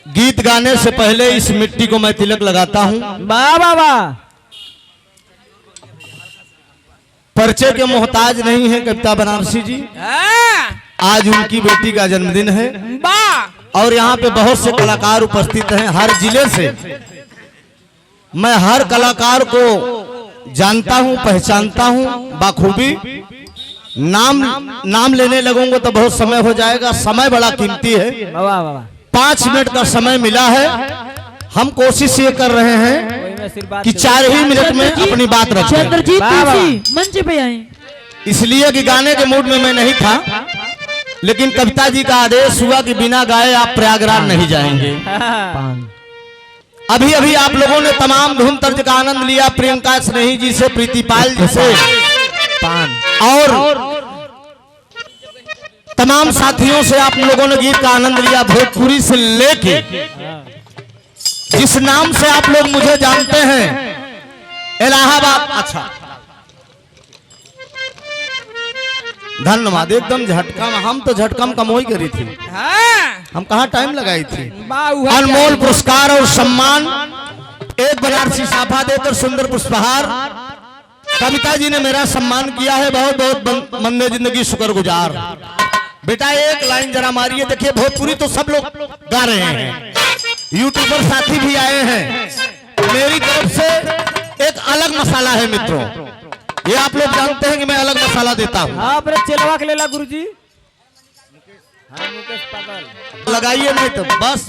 गीत गाने से पहले इस मिट्टी को मैं तिलक लगाता हूँ। वाह वाह वाह। परिचय के मोहताज नहीं है कविता बनारसी जी। आज उनकी बेटी का जन्मदिन है और यहाँ पे बहुत से कलाकार उपस्थित हैं हर जिले से। मैं हर कलाकार को जानता हूँ, पहचानता हूँ बाखूबी। नाम लेने लगूंगा तो बहुत समय हो जाएगा, समय बड़ा कीमती है। 5 मिनट का समय मिला है। हम कोशिश ये कर रहे हैं कि 4 ही मिनट में अपनी बात रखें। चंद्रजीत मंच पे आए, इसलिए कि गाने के मूड में मैं नहीं था, लेकिन कविता जी का आदेश हुआ कि बिना गाए आप प्रयागराज नहीं जाएंगे। अभी अभी आप लोगों ने तमाम धूम तर्ज का आनंद लिया, प्रियंका स्नेही जी से, प्रीतिपाल जी से और तमाम साथियों से आप लोगों ने गीत का आनंद लिया। भोजपुरी से लेके जिस नाम से आप लोग मुझे जानते हैं, इलाहाबाद। अच्छा, धन्यवाद। एकदम झटका, हम तो झटकम कमोई करी थी, हम कहाँ टाइम लगाई थी। अनमोल पुरस्कार और सम्मान, एक बनारसी साफा देकर सुंदर पुष्पहार। कविता जी ने मेरा सम्मान किया है, बहुत बहुत मंदे जिंदगी शुक्रगुजार। बेटा एक लाइन जरा मारिए। देखिए भोजपुरी तो सब लोग गा रहे हैं, यूट्यूबर साथी भी आए हैं। मेरी तरफ से एक अलग मसाला है मित्रों, ये आप लोग जानते हैं कि मैं अलग मसाला देता हूँ। गुरुजी लगाइए नहीं तो बस।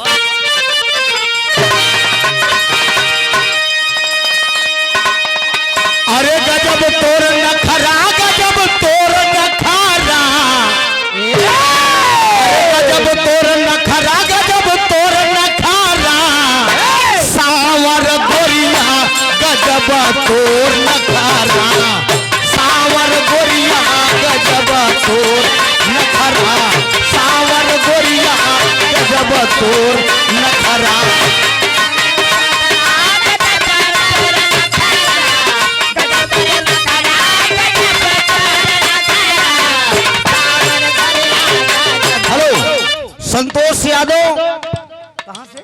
अरे गजब तोर नखरा, गजब तोर नखरा, गजब तोर नखरा, गजब तोर नखरा, सावर गोरिया गजब तोर नखरा, सावर गोरिया गजब तोर नखरा, सावर गोरिया गजब तोर नखरा। संतोष यादव कहां से?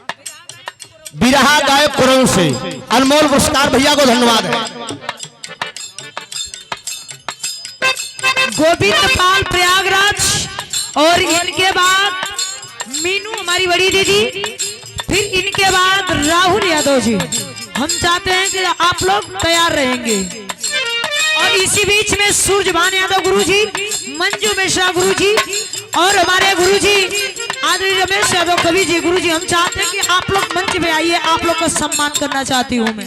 बिरहा गायक कुरन से। अनमोल पुरस्कार भैया को धन्यवाद है। गोविंद पाल प्रयागराज, और इनके बाद मीनू हमारी बड़ी दीदी, फिर इनके बाद राहुल यादव जी। हम चाहते हैं कि आप लोग तैयार रहेंगे। और इसी बीच में सूर्यभान यादव गुरुजी, मंजू मिश्रा गुरुजी और हमारे गुरुजी आदरणीय रमेश यादव कवि जी। गुरुजी हम चाहते हैं कि आप लोग मंच पे आइए, आप लोग का सम्मान करना चाहती हूँ मैं।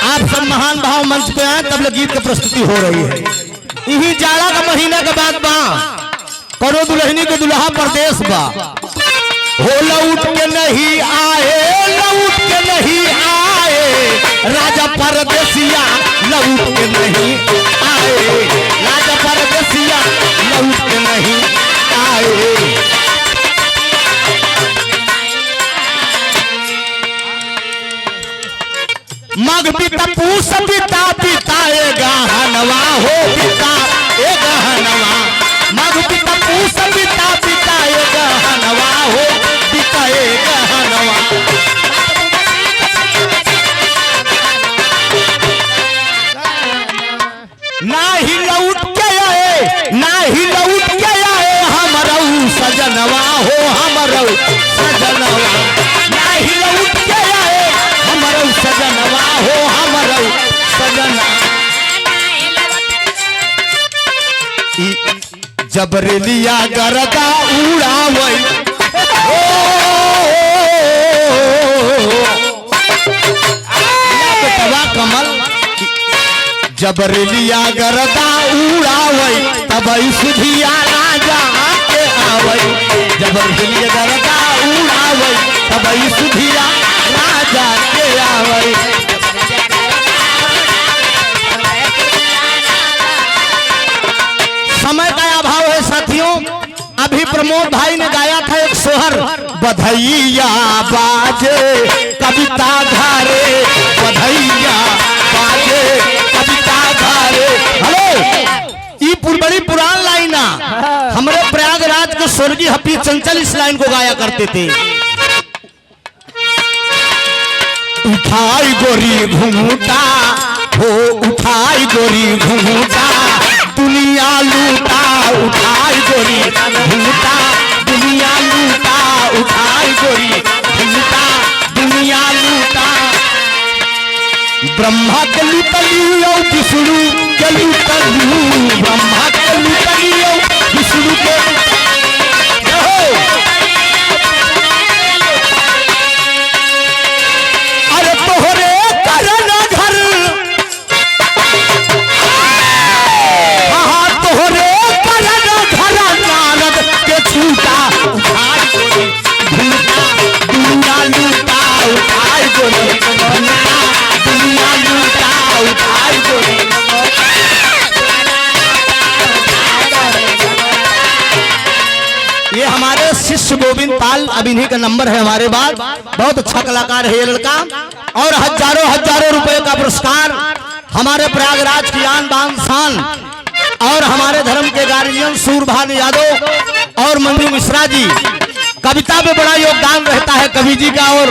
आप सब महान भाव मंच पे आए, तब गीत की प्रस्तुति हो रही है। यही जाड़ा का महीना के बाद बा करो दुल्हनी के दुल्हा परदेश बा, हो लौट के नहीं आए, लौट के नहीं आए, राजा परदेसिया लौट के नहीं आए, राजा परदेसिया लौट के नहीं आए। मग पिता पूस पिता पिता ए गहनवा हो, पिता ए गहनवा, मग पिता पूस पिता पिता ए गहनवा हो, पिता ए गहनवा। ना ही लौट के आए, ना ही लौट के आए हमरऊ सजनवा हो, हमरऊ सजनवा, ना ही लौट के आए हमरऊ सजनवा हो, हमरऊ सजना। जबरेलिया गरदा उड़ावई, कमल जबरेलिया गरदा उड़ावई, तब सुधिया राजा के आवई, जबरेलिया गरदा उड़ावई, तब सुधिया राजा के आवई। समय का अभाव है साथियों। अभी प्रमोद भाई ने गाया था एक सोहर, बधैया बाजे कविता घरे, बधैया बाजे कविता घरे। हेलो, ये बड़ी पुरान लाइन हमारे प्रयागराज के स्वर्गीय हफीज चंचल इस लाइन को गाया करते थे। उठाई गोरी घूंघटा हो उठाई गोरी घूंघटा दुनिया लूटा उठाई गोरी घूंघटा दुनिया लूटा उठाई गोरी घूंघटा दुनिया लूटा ब्रह्मा के लूटलियो विष्णु के लूटलियो ब्रह्मा के लूटलियो विष्णु के अरे तोहरे करन घर हाँ तोहरे करन घर नारद के छूटा उठाई गोरी घूंघटा दुनिया लूटा उठाई गोरी घूंघटा दुनिया लूटा उठाई गोरी ये हमारे शिष्य गोविंद पाल अब इन्हीं का नंबर है हमारे बाद बहुत अच्छा कलाकार है ये लड़का और हजारों हजारों रुपए का पुरस्कार हमारे प्रयागराज की आन बान शान और हमारे धर्म के गार्जियन सूरभान यादव और मंजू मिश्रा जी कविता में बड़ा योगदान रहता है कवि जी का और